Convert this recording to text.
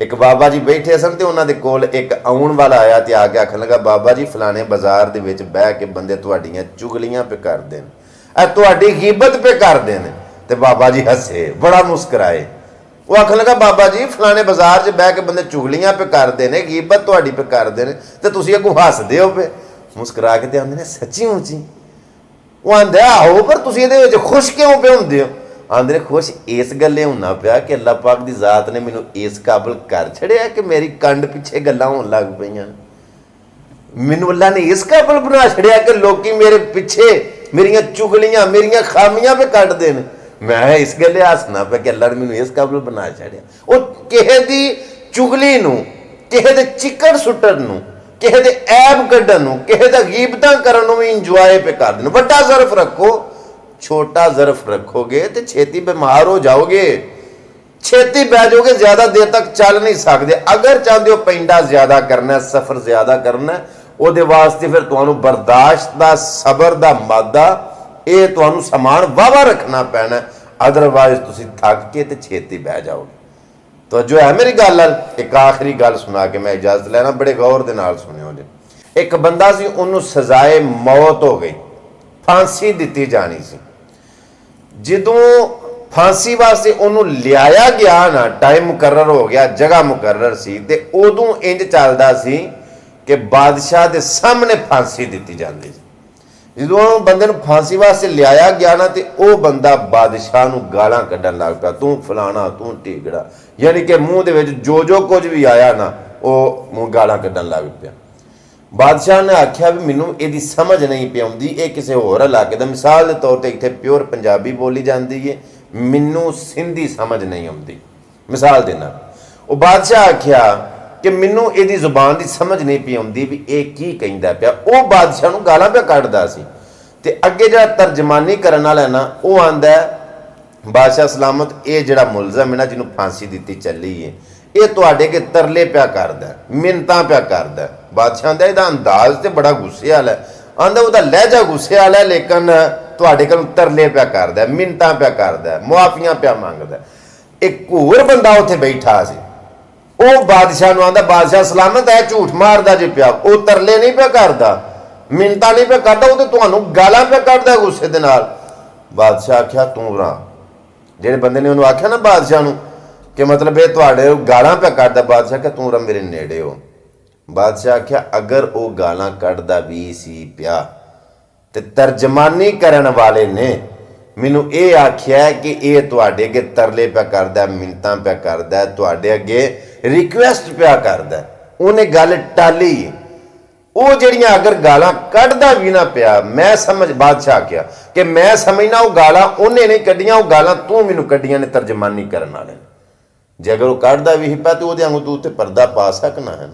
एक बाबा जी बैठे सन ते उन्हां दे कोल एक आउण वाला आया ते आके आखन लगा बाबा जी फलाने बाजार दे विच बह के बंदे तुहाडीआं चुगलियां पे करदे ने, ऐ तुहाडी गीबत पे करदे ने। ते बाबा जी हसे, बड़ा मुस्कराए। वो आखन लगा बाबा जी फलाने बाजार च बह के बंदे चुगलियां पे करदे ने, गीबत तुहाडी पे करदे ने, ते तुसीं अगों हसदे हो पे। मुस्करा के ते आंदे ने सच्ची मुच्ची? वो आंदे आहो पर तुसीं इहदे विच खुश क्यों पे हुंदे हो? आंदे खुश इस गल्ले होना पिया कि अल्लाह पाक दी जात ने मैनू इस काबिल कर छड़िया कि मेरी कंड पिछे गल्लां होण लग पईयां। मैनू अल्लाह ने इस काबिल बना छड़िया कि लोकी मेरे पिछे मेरियां चुगलियां मेरियां खामियां पे कड्डदे ने। मैं इस गल्ले हसना पिया कि अल्लाह ने मैनू इस काबिल बना छड़िया। वो किसे दी चुगली नूं, किसे दे चिकड़ सुट्टण नूं, किसे दे ऐब कड्ढण नूं, किसे दा गीबतां करन नूं भी इंजॉय पे करदे ने। वड्डा ज़र्फ रखो, छोटा ज़र्फ रखोगे तो छेती बीमार हो जाओगे, छेती बह जाओगे, ज्यादा देर तक चल नहीं सकते। अगर चाहते हो पेंडा ज्यादा करना, सफर ज्यादा करना, उहदे वास्ते फिर तुहानू बर्दाश्त दा, सबर दा मादा, ये तुहानू समान वावा रखना पैना, अदरवाइज तुसीं थक के ते छेती बह जाओगे। तो जो है मेरी गल, एक आखिरी गल सुना के मैं इजाजत लेना, बड़े गौर दे नाल सुनियो जी। एक बंदा सी, उन्होंने सजाए मौत हो गई, फांसी दिती जानी सी। जदों फांसी वास्ते उन्होंने लियाया गया ना, टाइम मुकर्रर हो गया, जगह मुकर्रर सी, ते उदों इंज चलदा सी कि बादशाह दे सामने फांसी दिती जाती सी। जदों बंदे नूं फांसी वास्ते लियाया गया ना, ते ओ बंदा बादशाह नूं गालां कड्ढण लग पिया, तू फलाना, तू ढीगड़ा, यानी कि मूँह दे विच जो कुछ भी आया ना, वो मूँह गालां कड्ढण लग पिया। बादशाह ने आख्या भी मैनू यदी समझ नहीं पे आउंदी, ये किसी होर इलाके का, मिसाल के तौर पर इत्थे प्योर पंजाबी बोली जाती है, मैनू सिंधी समझ नहीं आउंदी, मिसाल देना। वो बादशाह आख्या कि मैनू यदी जुबान की समझ नहीं पी आउंदी भी ये की कहंदा पिया। वो बादशाह नूं गालां पिया कड्ढदा सी, ते अगे जिहड़ा तर्जमानी करन वाला ना, वो आंदा बादशाह सलामत, ये जिहड़ा मुलजम है ना, जिन्हों फांसी दी चली है, ये तुहाडे के तरले पिया करदा, मिन्नतां पिया करदा। बादशाह आंदा इहदा अंदाज ते बड़ा गुस्से वाला है, आंदा उहदा लहजा गुस्से वाला है, लेकिन तुहाडे कोल तरले पिया करदा, मिन्नतां पिया करदा, मुआफियां पिया मंगदा। एक होर बंदा उत्थे बैठा सी, वो बादशाह नूं आंदा बादशाह सलामत है, झूठ मारदा जे पिया, वो तरले नहीं पिया करदा, मिन्नतां नहीं पिया करदा, वो ते तुहानूं गालां पिया कड्ढदा गुस्से दे नाल। बादशाह आख्या तूं रहा, जिहड़े बंदे ने उहनूं आख्या ना बादशाह नूं कि मतलब ये तुहाडे गालां पिया कड्ढदा, बादशाह क्या तू रहा मेरे नेड़े हो। बादशाह आख्या अगर वो गालां कड्ढदा भी सी पिया ते तर्जमानी करन वाले ने मैनू ये आख्या कि ये तुहाडे अगे तरले पिया करदा, मिन्नतां पिया करदा, तुहाडे अगे रिक्वेस्ट पिया करदा, उन्हें गल टाली। वो जड़ियां अगर गालां कड्ढदा भी ना पिया, मैं समझ, बादशाह आख्या कि मैं समझना वो गालां उन्हें नहीं कड्डियां, वो गालां तू मैनू कड्डियां ने तर्जमानी करन वाले ने। जे अगर वो कड्ढदा भी पा तो वो आंगू तू उत्ते पर्दा पा सकना है ना।